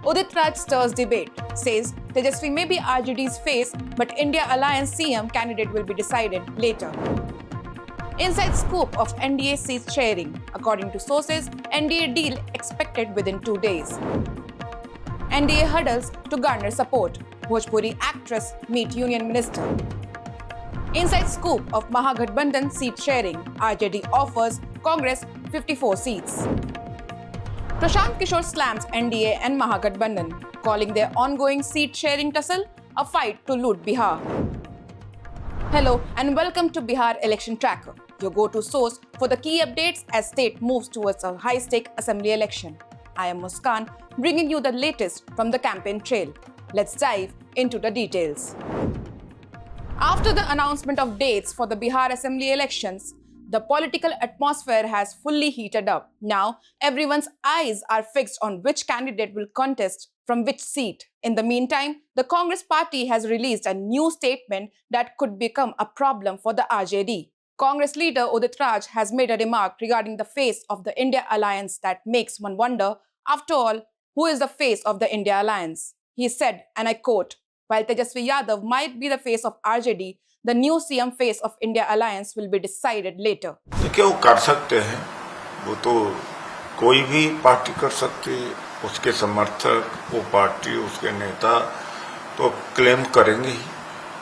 Udit Raj stirs debate, says Tejasvi may be RJD's face, but India Alliance CM candidate will be decided later. Inside scoop of NDA seat sharing. According to sources, NDA deal expected within 2 days. NDA hurdles to garner support. Bhojpuri actress meet Union Minister. Inside scoop of Mahagathbandhan seat sharing. RJD offers Congress 54 seats. Prashant Kishore slams NDA and Mahagathbandhan, calling their ongoing seat sharing tussle a fight to loot Bihar. Hello and welcome to Bihar Election Tracker, your go-to source for the key updates as state moves towards a high-stake assembly election. I am Muskan, bringing you the latest from the campaign trail. Let's dive into the details. After the announcement of dates for the Bihar assembly elections, the political atmosphere has fully heated up. Now, everyone's eyes are fixed on which candidate will contest from which seat. In the meantime, the Congress party has released a new statement that could become a problem for the RJD. Congress leader Udit Raj has made a remark regarding the face of the India Alliance that makes one wonder, after all, who is the face of the India Alliance? He said, and I quote, "While Tejasvi Yadav might be the face of RJD, the new CM face of India Alliance will be decided later." देखिए वो कर सकते हैं, वो तो कोई भी party कर सकती है, उसके समर्थक, वो पार्टी, उसके नेता तो क्लेम करेंगे ही,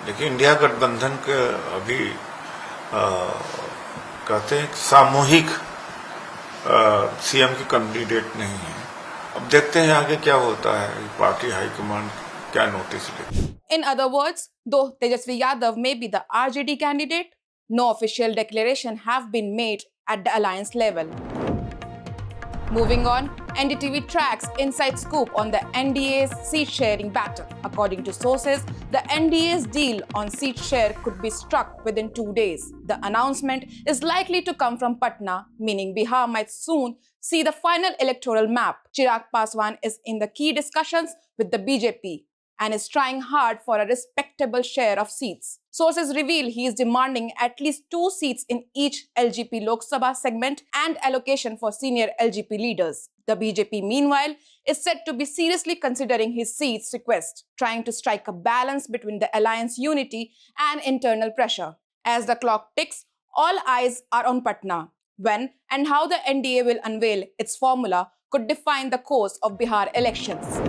लेकिन इंडिया गठबंधन के अभी कहते हैं सामूहिक सीएम की कैंडिडेट नहीं है। अब देखते हैं आगे क्या होता है, पार्टी हाईकमांड क्या नोटिस लेती है। In other words, though Tejasvi Yadav may be the RJD candidate, no official declaration have been made at the alliance level. Moving on, NDTV tracks inside scoop on the NDA's seat sharing battle. According to sources, the NDA's deal on seat share could be struck within 2 days. The announcement is likely to come from Patna, meaning Bihar might soon see the final electoral map. Chirag Paswan is in the key discussions with the BJP and is trying hard for a respectable share of seats. Sources reveal he is demanding at least 2 seats in each LGP Lok Sabha segment and allocation for senior LGP leaders. The BJP, meanwhile, is said to be seriously considering his seats request, trying to strike a balance between the alliance unity and internal pressure. As the clock ticks, all eyes are on Patna. When and how the NDA will unveil its formula could define the course of Bihar elections.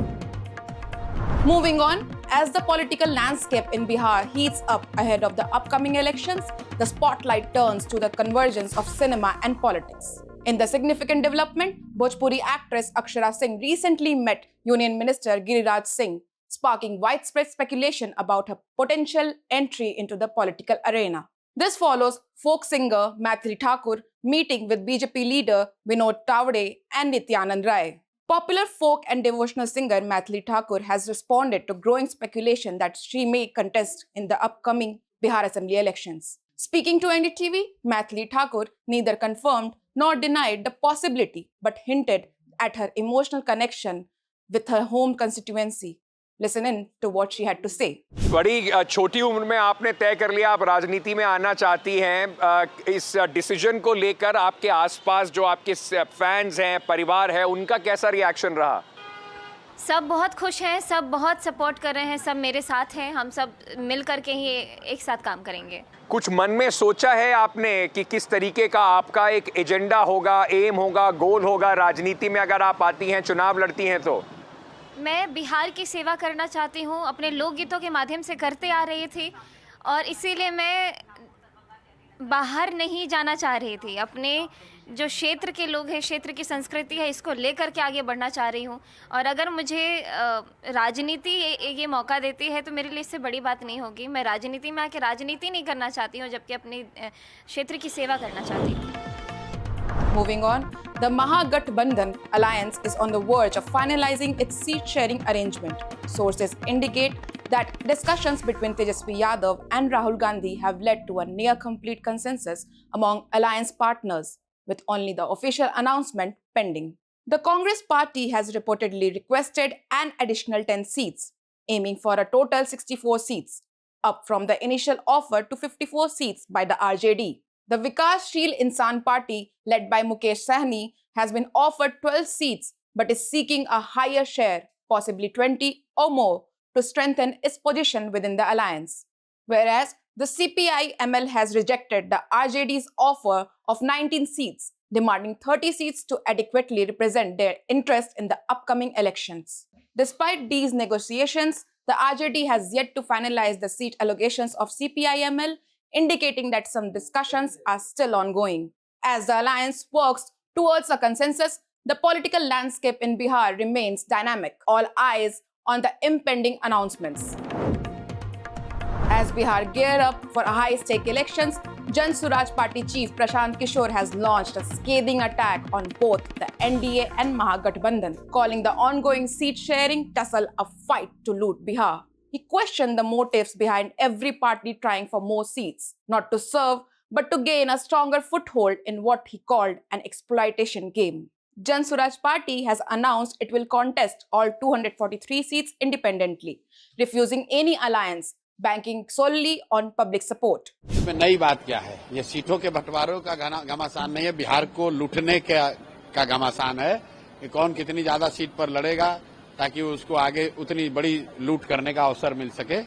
Moving on, as the political landscape in Bihar heats up ahead of the upcoming elections, the spotlight turns to the convergence of cinema and politics. In the significant development, Bhojpuri actress Akshara Singh recently met Union Minister Giriraj Singh, sparking widespread speculation about her potential entry into the political arena. This follows folk singer Maithili Thakur meeting with BJP leader Vinod Tawade and Nityanand Rai. Popular folk and devotional singer Maithili Thakur has responded to growing speculation that she may contest in the upcoming Bihar Assembly elections. Speaking to NDTV, Maithili Thakur neither confirmed nor denied the possibility but hinted at her emotional connection with her home constituency. Listen in to what she had to say. बड़ी छोटी उम्र में आपने तय कर लिया आप राजनीति में आना चाहती हैं। इस डिसीजन को लेकर आपके आसपास जो आपके फैंस हैं, परिवार है, उनका कैसा रिएक्शन रहा? सब बहुत खुश हैं, सब बहुत सपोर्ट कर रहे हैं, सब मेरे साथ हैं, हम सब मिल करके ही एक साथ काम करेंगे। कुछ मन में सोचा है आपने कि किस तरीके का आपका एक एजेंडा होगा, एम होगा, गोल होगा राजनीति में अगर आप आती हैं, चुनाव लड़ती हैं तो? मैं बिहार की सेवा करना चाहती हूँ, अपने लोकगीतों के माध्यम से करते आ रही थी और इसीलिए मैं बाहर नहीं जाना चाह रही थी। अपने जो क्षेत्र के लोग हैं, क्षेत्र की संस्कृति है, इसको लेकर के आगे बढ़ना चाह रही हूँ और अगर मुझे राजनीति ये मौका देती है तो मेरे लिए इससे बड़ी बात नहीं होगी। मैं राजनीति में आके राजनीति नहीं करना चाहती हूँ, जबकि अपने क्षेत्र की सेवा करना चाहती हूँ। Moving on, the Mahagathbandhan alliance is on the verge of finalizing its seat-sharing arrangement. Sources indicate that discussions between Tejasvi Yadav and Rahul Gandhi have led to a near-complete consensus among alliance partners, with only the official announcement pending. The Congress party has reportedly requested an additional 10 seats, aiming for a total 64 seats, up from the initial offer to 54 seats by the RJD. The Vikassheel Insan Party, led by Mukesh Sahni, has been offered 12 seats but is seeking a higher share, possibly 20 or more, to strengthen its position within the alliance. Whereas the CPI-ML has rejected the RJD's offer of 19 seats, demanding 30 seats to adequately represent their interest in the upcoming elections. Despite these negotiations, the RJD has yet to finalize the seat allocations of CPI-ML, indicating that some discussions are still ongoing. As the alliance works towards a consensus, the political landscape in Bihar remains dynamic, all eyes on the impending announcements. As Bihar gear up for high-stake elections, Jan Swaraj Party chief Prashant Kishore has launched a scathing attack on both the NDA and Mahagathbandhan, calling the ongoing seat-sharing tussle a fight to loot Bihar. He questioned the motives behind every party trying for more seats, not to serve, but to gain a stronger foothold in what he called an exploitation game. Jan Swaraj Party has announced it will contest all 243 seats independently, refusing any alliance, banking solely on public support. इसमें नई बात क्या है? ये सीटों के बंटवारों का घमासान नहीं है, बिहार को लूटने का घमासान है कि कौन कितनी ज्यादा सीट पर लड़ेगा ताकि उसको आगे उतनी बड़ी लूट करने का अवसर मिल सके।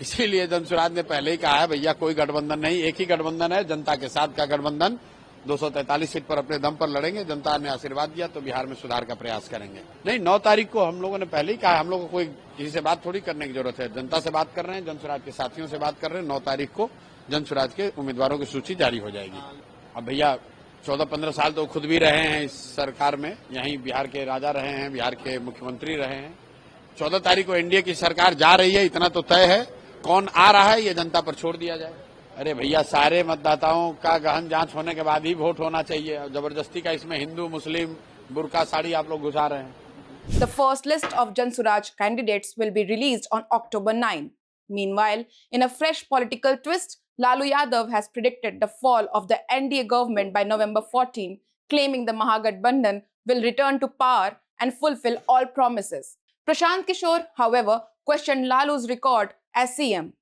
इसीलिए जन स्वराज ने पहले ही कहा है, भैया कोई गठबंधन नहीं, एक ही गठबंधन है, जनता के साथ का गठबंधन। 243 सीट पर अपने दम पर लड़ेंगे, जनता ने आशीर्वाद दिया तो बिहार में सुधार का प्रयास करेंगे। नहीं, 9 तारीख को हम लोगों ने पहले ही कहा, हम लोगों को कोई किसी से बात थोड़ी करने की जरूरत है, जनता से बात कर रहे हैं, जन स्वराज के साथियों से बात कर रहे हैं। 9 तारीख को जन स्वराज के उम्मीदवारों की सूची जारी हो जाएगी। अब भैया 14-15 साल तो खुद भी रहे हैं इस सरकार में, यहीं बिहार के राजा रहे हैं, बिहार के मुख्यमंत्री रहे हैं। 14 तारीख को एनडीए की सरकार जा रही है, इतना तो तय है। कौन आ रहा है ये जनता पर छोड़ दिया जाए। अरे भैया, सारे मतदाताओं का गहन जांच होने के बाद ही वोट होना चाहिए। जबरदस्ती का इसमें हिंदू मुस्लिम बुर्का साड़ी आप लोग घुसा रहे हैं। The first list of Jan Swaraj candidates will be released on October 9. Meanwhile, in a fresh political twist, Lalu Yadav has predicted the fall of the NDA government by November 14, claiming the Mahagathbandhan will return to power and fulfill all promises. Prashant Kishore, however, questioned Lalu's record as CM,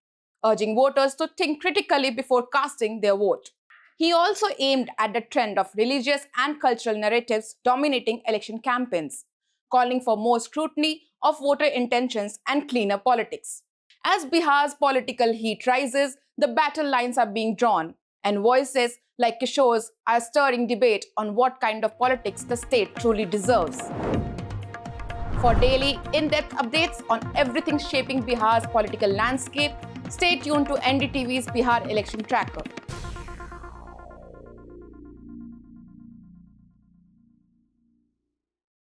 urging voters to think critically before casting their vote. He also aimed at the trend of religious and cultural narratives dominating election campaigns, calling for more scrutiny of voter intentions and cleaner politics. As Bihar's political heat rises, the battle lines are being drawn, and voices like Kishore's are stirring debate on what kind of politics the state truly deserves. For daily, in-depth updates on everything shaping Bihar's political landscape, stay tuned to NDTV's Bihar Election Tracker.